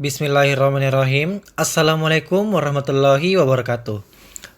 Bismillahirrahmanirrahim. Assalamualaikum warahmatullahi wabarakatuh.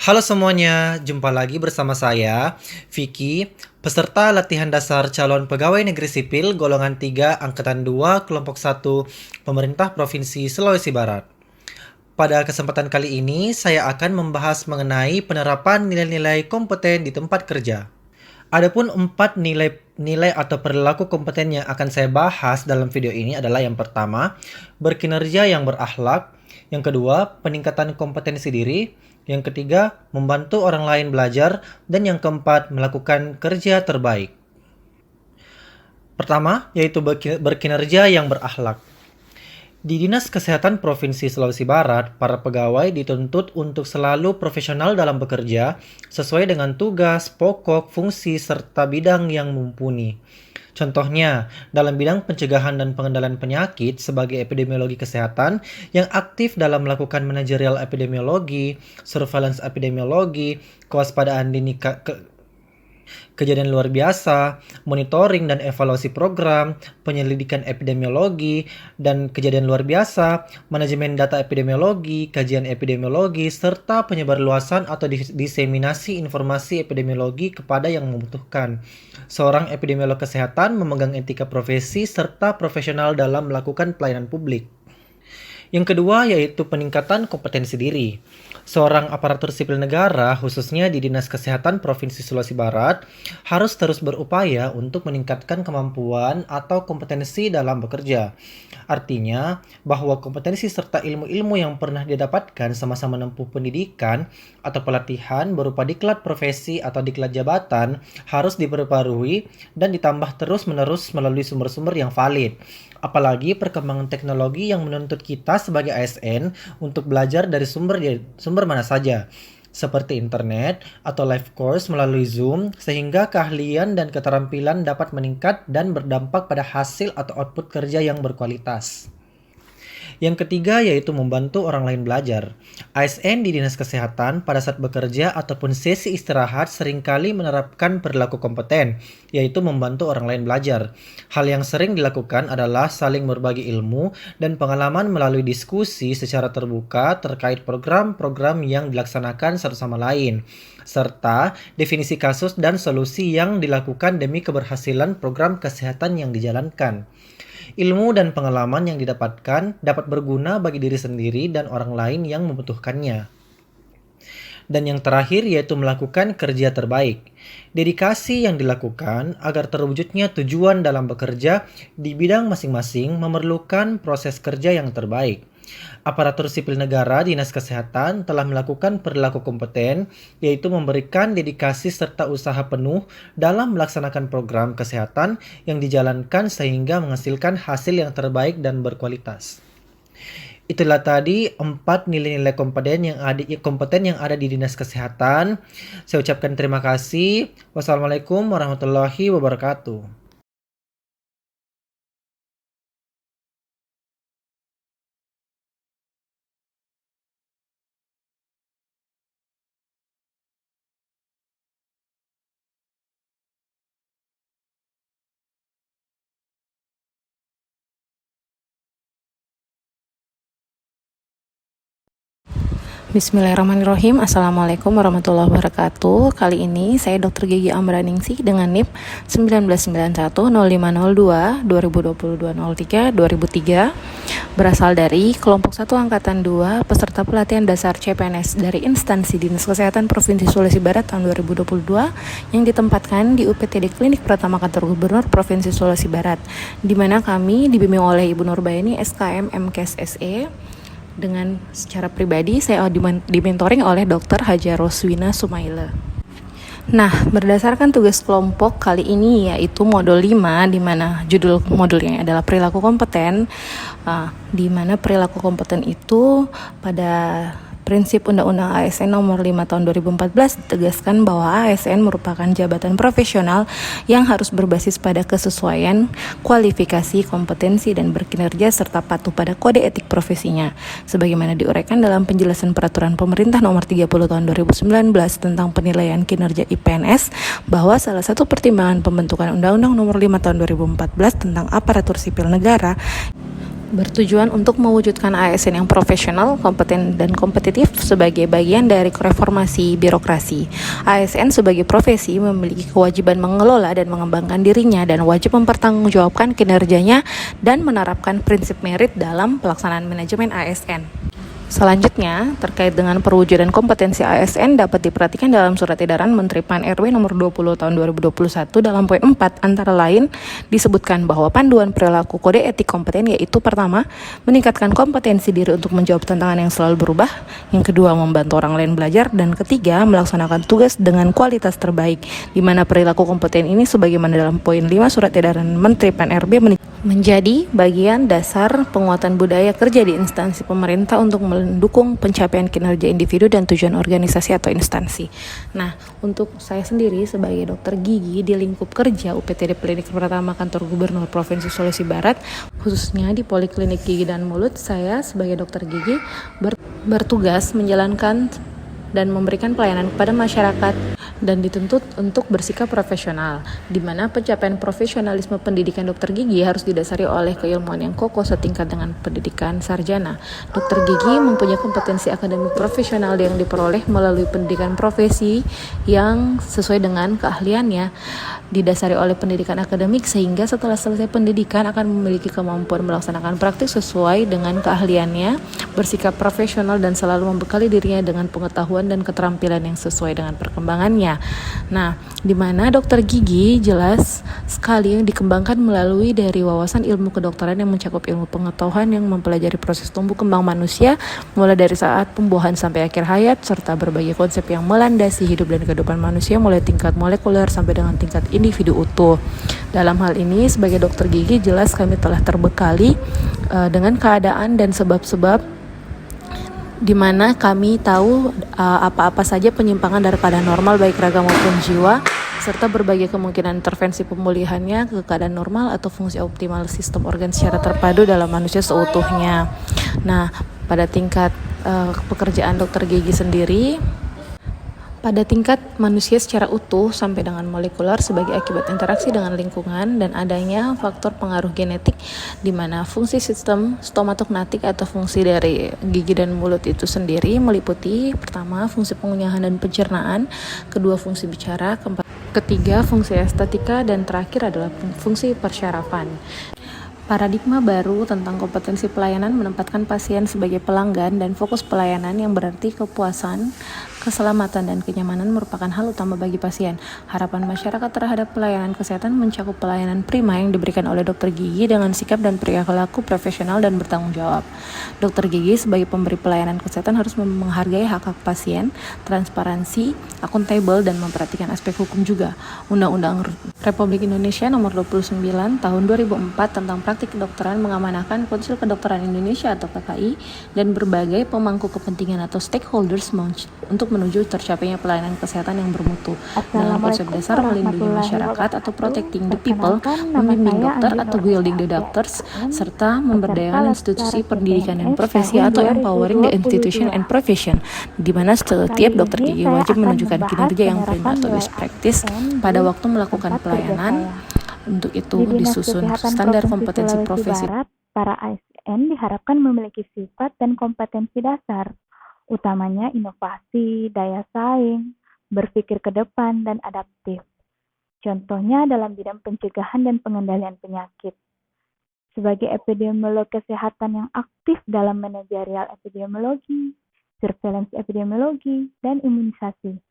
Halo semuanya, jumpa lagi bersama saya, Vicky, peserta latihan dasar calon pegawai negeri sipil golongan 3 angkatan 2 kelompok 1 Pemerintah Provinsi Sulawesi Barat. Pada kesempatan kali ini, saya akan membahas mengenai penerapan nilai-nilai kompeten di tempat kerja. Adapun 4 nilai atau perilaku kompeten yang akan saya bahas dalam video ini adalah yang pertama, berkinerja yang berakhlak, yang kedua, peningkatan kompetensi diri, yang ketiga, membantu orang lain belajar, dan yang keempat, melakukan kerja terbaik. Pertama, yaitu berkinerja yang berakhlak. Di Dinas Kesehatan Provinsi Sulawesi Barat, para pegawai dituntut untuk selalu profesional dalam bekerja sesuai dengan tugas, pokok, fungsi, serta bidang yang mumpuni. Contohnya, dalam bidang pencegahan dan pengendalian penyakit sebagai epidemiologi kesehatan yang aktif dalam melakukan manajerial epidemiologi, surveillance epidemiologi, kewaspadaan dini kejadian luar biasa, monitoring dan evaluasi program, penyelidikan epidemiologi dan kejadian luar biasa, manajemen data epidemiologi, kajian epidemiologi, serta penyebarluasan atau diseminasi informasi epidemiologi kepada yang membutuhkan. Seorang epidemiolog kesehatan memegang etika profesi serta profesional dalam melakukan pelayanan publik. Yang kedua yaitu peningkatan kompetensi diri. Seorang aparatur sipil negara, khususnya di Dinas Kesehatan Provinsi Sulawesi Barat, harus terus berupaya untuk meningkatkan kemampuan atau kompetensi dalam bekerja. Artinya, bahwa kompetensi serta ilmu-ilmu yang pernah didapatkan sama-sama menempuh pendidikan atau pelatihan berupa diklat profesi atau diklat jabatan harus diperbarui dan ditambah terus-menerus melalui sumber-sumber yang valid. Apalagi perkembangan teknologi yang menuntut kita sebagai ASN untuk belajar dari sumber mana saja, seperti internet atau live course melalui Zoom, sehingga keahlian dan keterampilan dapat meningkat dan berdampak pada hasil atau output kerja yang berkualitas. Yang ketiga yaitu membantu orang lain belajar. ASN di Dinas Kesehatan pada saat bekerja ataupun sesi istirahat seringkali menerapkan perilaku kompeten, yaitu membantu orang lain belajar. Hal yang sering dilakukan adalah saling berbagi ilmu dan pengalaman melalui diskusi secara terbuka terkait program-program yang dilaksanakan satu sama lain, serta definisi kasus dan solusi yang dilakukan demi keberhasilan program kesehatan yang dijalankan. Ilmu dan pengalaman yang didapatkan dapat berguna bagi diri sendiri dan orang lain yang membutuhkannya. Dan yang terakhir yaitu melakukan kerja terbaik. Dedikasi yang dilakukan agar terwujudnya tujuan dalam bekerja di bidang masing-masing memerlukan proses kerja yang terbaik. Aparatur sipil negara Dinas Kesehatan telah melakukan perilaku kompeten, yaitu memberikan dedikasi serta usaha penuh dalam melaksanakan program kesehatan yang dijalankan sehingga menghasilkan hasil yang terbaik dan berkualitas. Itulah tadi 4 nilai-nilai kompeten yang ada di Dinas Kesehatan. Saya ucapkan terima kasih. Wassalamualaikum warahmatullahi wabarakatuh. Bismillahirrahmanirrahim. Assalamualaikum warahmatullahi wabarakatuh. Kali ini saya Dr. Gigi Ambraningsih dengan NIP 1991-0502-2022-03 berasal dari kelompok 1 angkatan 2 peserta pelatihan dasar CPNS dari instansi Dinas Kesehatan Provinsi Sulawesi Barat tahun 2022 yang ditempatkan di UPTD Klinik Pratama Kantor Gubernur Provinsi Sulawesi Barat, di mana kami dibimbing oleh Ibu Nurbaini SKM MKes SE. Dengan secara pribadi saya dimentoring oleh Dr. Hajar Roswina Sumaila. Nah, berdasarkan tugas kelompok kali ini yaitu modul 5, di mana judul modulnya adalah perilaku kompeten, di mana perilaku kompeten itu pada prinsip Undang-Undang ASN nomor 5 tahun 2014 ditegaskan bahwa ASN merupakan jabatan profesional yang harus berbasis pada kesesuaian, kualifikasi, kompetensi, dan berkinerja serta patuh pada kode etik profesinya. Sebagaimana diuraikan dalam penjelasan peraturan pemerintah nomor 30 tahun 2019 tentang penilaian kinerja IPNS, bahwa salah satu pertimbangan pembentukan Undang-Undang nomor 5 tahun 2014 tentang aparatur sipil negara bertujuan untuk mewujudkan ASN yang profesional, kompeten, dan kompetitif sebagai bagian dari reformasi birokrasi. ASN sebagai profesi memiliki kewajiban mengelola dan mengembangkan dirinya dan wajib mempertanggungjawabkan kinerjanya dan menerapkan prinsip merit dalam pelaksanaan manajemen ASN. Selanjutnya, terkait dengan perwujudan kompetensi ASN dapat diperhatikan dalam Surat Edaran Menteri Pan-RB nomor 20 tahun 2021 dalam poin 4 antara lain disebutkan bahwa panduan perilaku kode etik kompeten yaitu pertama, meningkatkan kompetensi diri untuk menjawab tantangan yang selalu berubah, yang kedua, membantu orang lain belajar, dan ketiga, melaksanakan tugas dengan kualitas terbaik, di mana perilaku kompeten ini sebagaimana dalam poin 5 Surat Edaran Menteri Pan-RB menjadi bagian dasar penguatan budaya kerja di instansi pemerintah untuk mendukung pencapaian kinerja individu dan tujuan organisasi atau instansi. Nah, untuk saya sendiri sebagai dokter gigi di lingkup kerja UPTD Klinik Pertama Kantor Gubernur Provinsi Sulawesi Barat, khususnya di Poliklinik Gigi dan Mulut, saya sebagai dokter gigi bertugas menjalankan dan memberikan pelayanan kepada masyarakat dan dituntut untuk bersikap profesional, di mana pencapaian profesionalisme pendidikan dokter gigi harus didasari oleh keilmuan yang kokoh setingkat dengan pendidikan sarjana. Dokter gigi mempunyai kompetensi akademik profesional yang diperoleh melalui pendidikan profesi yang sesuai dengan keahliannya, didasari oleh pendidikan akademik sehingga setelah selesai pendidikan akan memiliki kemampuan melaksanakan praktik sesuai dengan keahliannya, bersikap profesional dan selalu membekali dirinya dengan pengetahuan dan keterampilan yang sesuai dengan perkembangannya. Nah, di mana dokter gigi jelas sekali yang dikembangkan melalui dari wawasan ilmu kedokteran yang mencakup ilmu pengetahuan yang mempelajari proses tumbuh kembang manusia mulai dari saat pembuahan sampai akhir hayat, serta berbagai konsep yang melandasi hidup dan kehidupan manusia mulai tingkat molekuler sampai dengan tingkat individu utuh. Dalam hal ini sebagai dokter gigi jelas kami telah terbekali dengan keadaan dan sebab-sebab di mana kami tahu apa-apa saja penyimpangan dari keadaan normal baik raga maupun jiwa, serta berbagai kemungkinan intervensi pemulihannya ke keadaan normal atau fungsi optimal sistem organ secara terpadu dalam manusia seutuhnya. Nah, pada tingkat pekerjaan dokter gigi sendiri, pada tingkat manusia secara utuh sampai dengan molekuler sebagai akibat interaksi dengan lingkungan dan adanya faktor pengaruh genetik di mana fungsi sistem stomatognatik atau fungsi dari gigi dan mulut itu sendiri meliputi pertama fungsi pengunyahan dan pencernaan, kedua fungsi bicara, keempat, ketiga fungsi estetika, dan terakhir adalah fungsi persyarafan. Paradigma baru tentang kompetensi pelayanan menempatkan pasien sebagai pelanggan dan fokus pelayanan yang berarti kepuasan, keselamatan, dan kenyamanan merupakan hal utama bagi pasien. Harapan masyarakat terhadap pelayanan kesehatan mencakup pelayanan prima yang diberikan oleh dokter gigi dengan sikap dan perilaku profesional dan bertanggung jawab. Dokter gigi sebagai pemberi pelayanan kesehatan harus menghargai hak-hak pasien, transparansi, akuntabel, dan memperhatikan aspek hukum juga. Undang-Undang Republik Indonesia Nomor 29 Tahun 2004 tentang praktik kedokteran mengamanahkan Konsil Kedokteran Indonesia atau KKI dan berbagai pemangku kepentingan atau stakeholders untuk menuju tercapainya pelayanan kesehatan yang bermutu. Dalam konsep dasar melindungi masyarakat atau protecting the people, membimbing dokter atau guiding the doctors, serta memberdayakan institusi pendidikan dan profesi atau empowering the institution and profession, di mana setiap dokter gigi wajib menunjukkan kinerja yang prima atau best practice pada waktu melakukan pelayanan. Untuk itu disusun standar kompetensi profesi. Para ASN diharapkan memiliki sifat dan kompetensi dasar, utamanya inovasi, daya saing, berpikir ke depan, dan adaptif. Contohnya dalam bidang pencegahan dan pengendalian penyakit. Sebagai epidemiolog kesehatan yang aktif dalam manajerial epidemiologi, surveillance epidemiologi, dan imunisasi,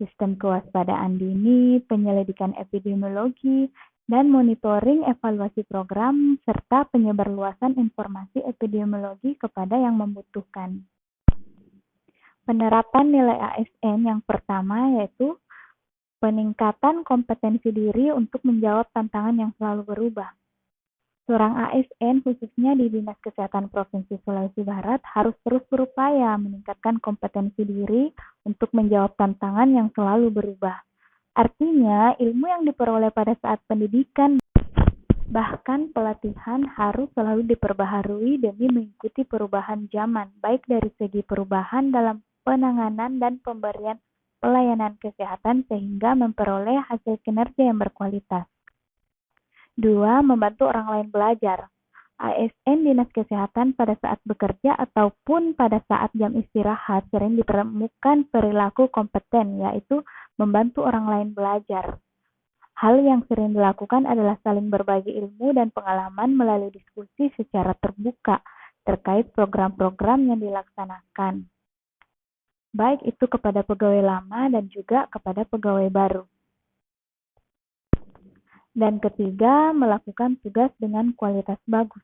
sistem kewaspadaan dini, penyelidikan epidemiologi, dan monitoring evaluasi program, serta penyebarluasan informasi epidemiologi kepada yang membutuhkan. Penerapan nilai ASN yang pertama yaitu peningkatan kompetensi diri untuk menjawab tantangan yang selalu berubah. Seorang ASN khususnya di Dinas Kesehatan Provinsi Sulawesi Barat harus terus berupaya meningkatkan kompetensi diri untuk menjawab tantangan yang selalu berubah. Artinya, ilmu yang diperoleh pada saat pendidikan bahkan pelatihan harus selalu diperbaharui demi mengikuti perubahan zaman, baik dari segi perubahan dalam penanganan dan pemberian pelayanan kesehatan sehingga memperoleh hasil kinerja yang berkualitas. 2. Membantu orang lain belajar. ASN Dinas Kesehatan pada saat bekerja ataupun pada saat jam istirahat sering ditemukan perilaku kompeten, yaitu membantu orang lain belajar. Hal yang sering dilakukan adalah saling berbagi ilmu dan pengalaman melalui diskusi secara terbuka terkait program-program yang dilaksanakan, baik itu kepada pegawai lama dan juga kepada pegawai baru. Dan ketiga, melakukan tugas dengan kualitas bagus.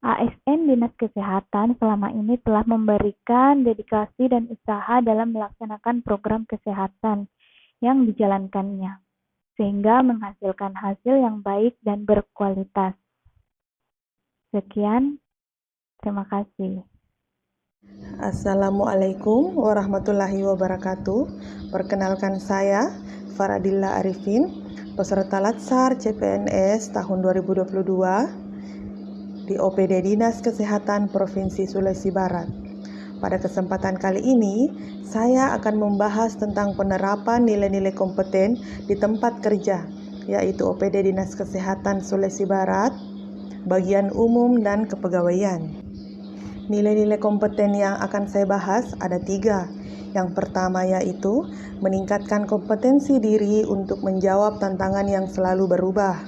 ASN Dinas Kesehatan selama ini telah memberikan dedikasi dan usaha dalam melaksanakan program kesehatan yang dijalankannya, sehingga menghasilkan hasil yang baik dan berkualitas. Sekian, terima kasih. Assalamualaikum warahmatullahi wabarakatuh. Perkenalkan saya Faradilla Arifin, peserta Latsar CPNS tahun 2022 di OPD Dinas Kesehatan Provinsi Sulawesi Barat. Pada kesempatan kali ini, saya akan membahas tentang penerapan nilai-nilai kompeten di tempat kerja, yaitu OPD Dinas Kesehatan Sulawesi Barat, bagian umum dan kepegawaian. Nilai-nilai kompeten yang akan saya bahas ada 3. Yang pertama yaitu meningkatkan kompetensi diri untuk menjawab tantangan yang selalu berubah.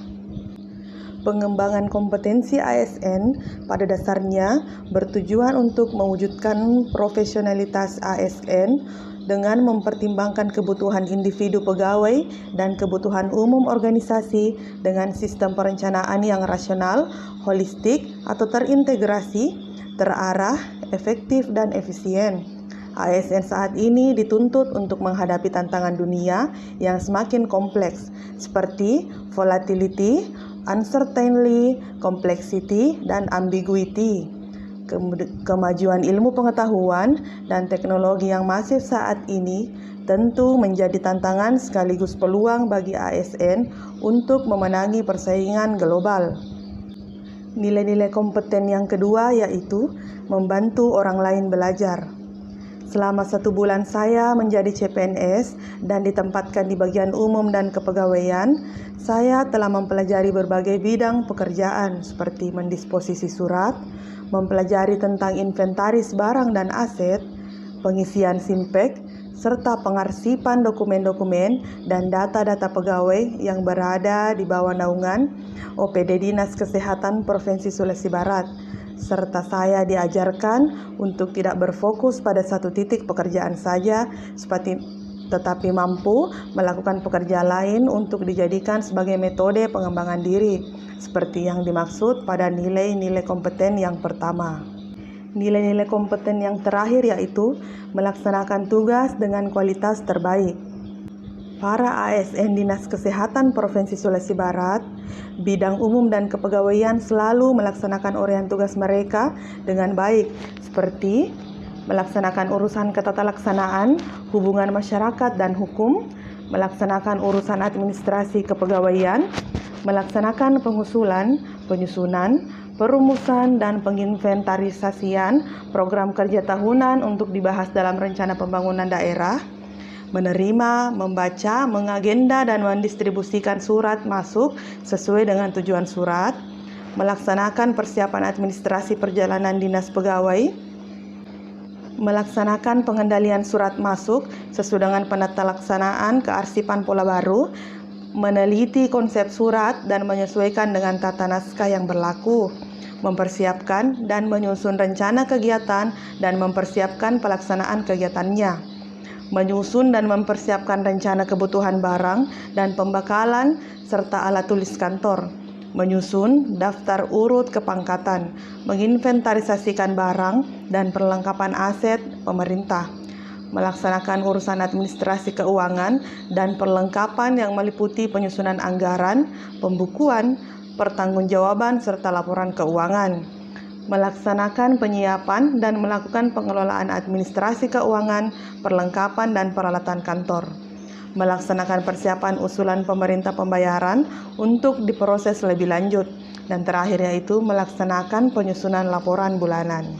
Pengembangan kompetensi ASN pada dasarnya bertujuan untuk mewujudkan profesionalitas ASN dengan mempertimbangkan kebutuhan individu pegawai dan kebutuhan umum organisasi dengan sistem perencanaan yang rasional, holistik atau terintegrasi, terarah, efektif dan efisien. ASN saat ini dituntut untuk menghadapi tantangan dunia yang semakin kompleks seperti volatility, uncertainty, complexity, dan ambiguity. Kemajuan ilmu pengetahuan dan teknologi yang masif saat ini tentu menjadi tantangan sekaligus peluang bagi ASN untuk memenangi persaingan global. Nilai-nilai kompeten yang kedua yaitu membantu orang lain belajar. Selama 1 bulan saya menjadi CPNS dan ditempatkan di bagian umum dan kepegawaian, saya telah mempelajari berbagai bidang pekerjaan seperti mendisposisi surat, mempelajari tentang inventaris barang dan aset, pengisian SIMPEK, serta pengarsipan dokumen-dokumen dan data-data pegawai yang berada di bawah naungan OPD Dinas Kesehatan Provinsi Sulawesi Barat. Serta saya diajarkan untuk tidak berfokus pada satu titik pekerjaan saja, tetapi mampu melakukan pekerjaan lain untuk dijadikan sebagai metode pengembangan diri, seperti yang dimaksud pada nilai-nilai kompeten yang pertama. Nilai-nilai kompeten yang terakhir yaitu melaksanakan tugas dengan kualitas terbaik. Para ASN Dinas Kesehatan Provinsi Sulawesi Barat, bidang umum dan kepegawaian selalu melaksanakan uraian tugas mereka dengan baik, seperti melaksanakan urusan ketatalaksanaan, hubungan masyarakat dan hukum, melaksanakan urusan administrasi kepegawaian, melaksanakan pengusulan, penyusunan, perumusan dan penginventarisasian program kerja tahunan untuk dibahas dalam rencana pembangunan daerah, menerima, membaca, mengagenda dan mendistribusikan surat masuk sesuai dengan tujuan surat, melaksanakan persiapan administrasi perjalanan dinas pegawai, melaksanakan pengendalian surat masuk sesuai dengan penata laksanaan kearsipan pola baru, meneliti konsep surat dan menyesuaikan dengan tata naskah yang berlaku, mempersiapkan dan menyusun rencana kegiatan dan mempersiapkan pelaksanaan kegiatannya, menyusun dan mempersiapkan rencana kebutuhan barang dan pembekalan serta alat tulis kantor, menyusun daftar urut kepangkatan, menginventarisasikan barang dan perlengkapan aset pemerintah, melaksanakan urusan administrasi keuangan dan perlengkapan yang meliputi penyusunan anggaran, pembukuan, pertanggungjawaban serta laporan keuangan, melaksanakan penyiapan dan melakukan pengelolaan administrasi keuangan, perlengkapan dan peralatan kantor, melaksanakan persiapan usulan pemerintah pembayaran untuk diproses lebih lanjut, dan terakhir yaitu melaksanakan penyusunan laporan bulanan.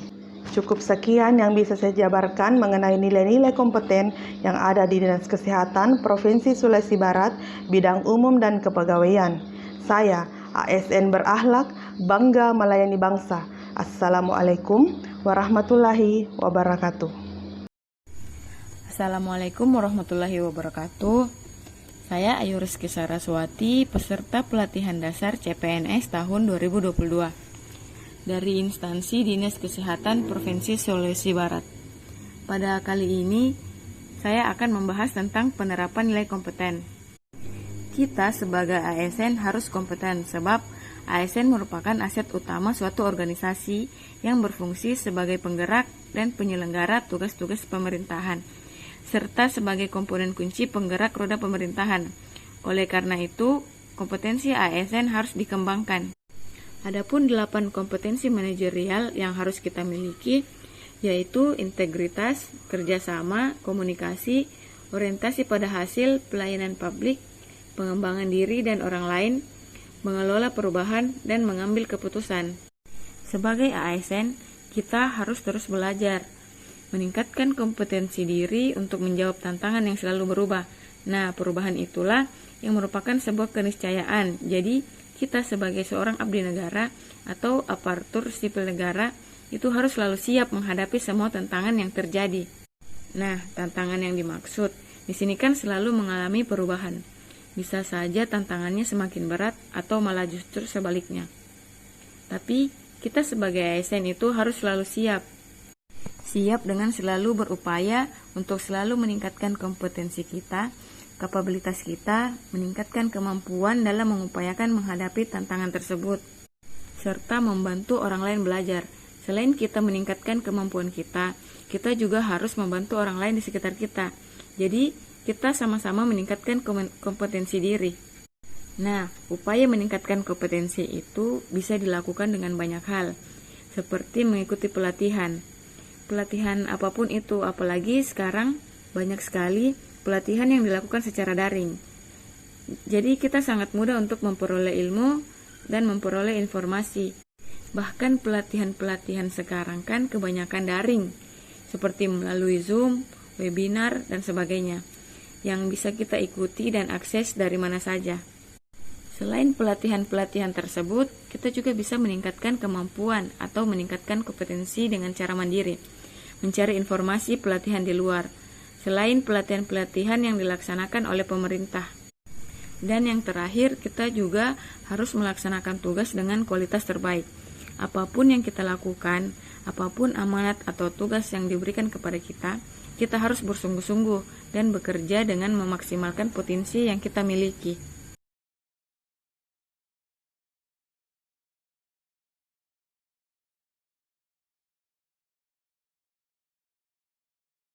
Cukup sekian yang bisa saya jabarkan mengenai nilai-nilai kompeten yang ada di Dinas Kesehatan Provinsi Sulawesi Barat, bidang umum dan kepegawaian. Saya, ASN berakhlak, bangga melayani bangsa. Assalamualaikum warahmatullahi wabarakatuh. Assalamualaikum warahmatullahi wabarakatuh. Saya Ayu Rizky Saraswati, peserta pelatihan dasar CPNS tahun 2022 dari instansi Dinas Kesehatan Provinsi Sulawesi Barat. Pada kali ini, saya akan membahas tentang penerapan nilai kompeten. Kita sebagai ASN harus kompeten sebab ASN merupakan aset utama suatu organisasi yang berfungsi sebagai penggerak dan penyelenggara tugas-tugas pemerintahan, serta sebagai komponen kunci penggerak roda pemerintahan. Oleh karena itu, kompetensi ASN harus dikembangkan. Adapun 8 kompetensi manajerial yang harus kita miliki, yaitu integritas, kerjasama, komunikasi, orientasi pada hasil, pelayanan publik, pengembangan diri dan orang lain, mengelola perubahan, dan mengambil keputusan. Sebagai ASN, kita harus terus belajar, meningkatkan kompetensi diri untuk menjawab tantangan yang selalu berubah. Nah, perubahan itulah yang merupakan sebuah keniscayaan. Jadi, kita sebagai seorang abdi negara atau aparatur sipil negara itu harus selalu siap menghadapi semua tantangan yang terjadi. Nah, tantangan yang dimaksud di sini kan selalu mengalami perubahan. Bisa saja tantangannya semakin berat atau malah justru sebaliknya. Tapi, kita sebagai ASN itu harus selalu siap. Siap dengan selalu berupaya untuk selalu meningkatkan kompetensi kita, kapabilitas kita, meningkatkan kemampuan dalam mengupayakan menghadapi tantangan tersebut, serta membantu orang lain belajar. Selain kita meningkatkan kemampuan kita juga harus membantu orang lain di sekitar kita. Jadi, kita sama-sama meningkatkan kompetensi diri. Nah, upaya meningkatkan kompetensi itu bisa dilakukan dengan banyak hal, seperti mengikuti pelatihan. Pelatihan apapun itu, apalagi sekarang banyak sekali pelatihan yang dilakukan secara daring. Jadi, kita sangat mudah untuk memperoleh ilmu dan memperoleh informasi. Bahkan pelatihan-pelatihan sekarang kan kebanyakan daring, seperti melalui Zoom, webinar, dan sebagainya, yang bisa kita ikuti dan akses dari mana saja. Selain pelatihan-pelatihan tersebut, kita juga bisa meningkatkan kemampuan atau meningkatkan kompetensi dengan cara mandiri, mencari informasi pelatihan di luar, selain pelatihan-pelatihan yang dilaksanakan oleh pemerintah. Dan yang terakhir, kita juga harus melaksanakan tugas dengan kualitas terbaik. Apapun yang kita lakukan, apapun amanat atau tugas yang diberikan kepada kita harus bersungguh-sungguh dan bekerja dengan memaksimalkan potensi yang kita miliki.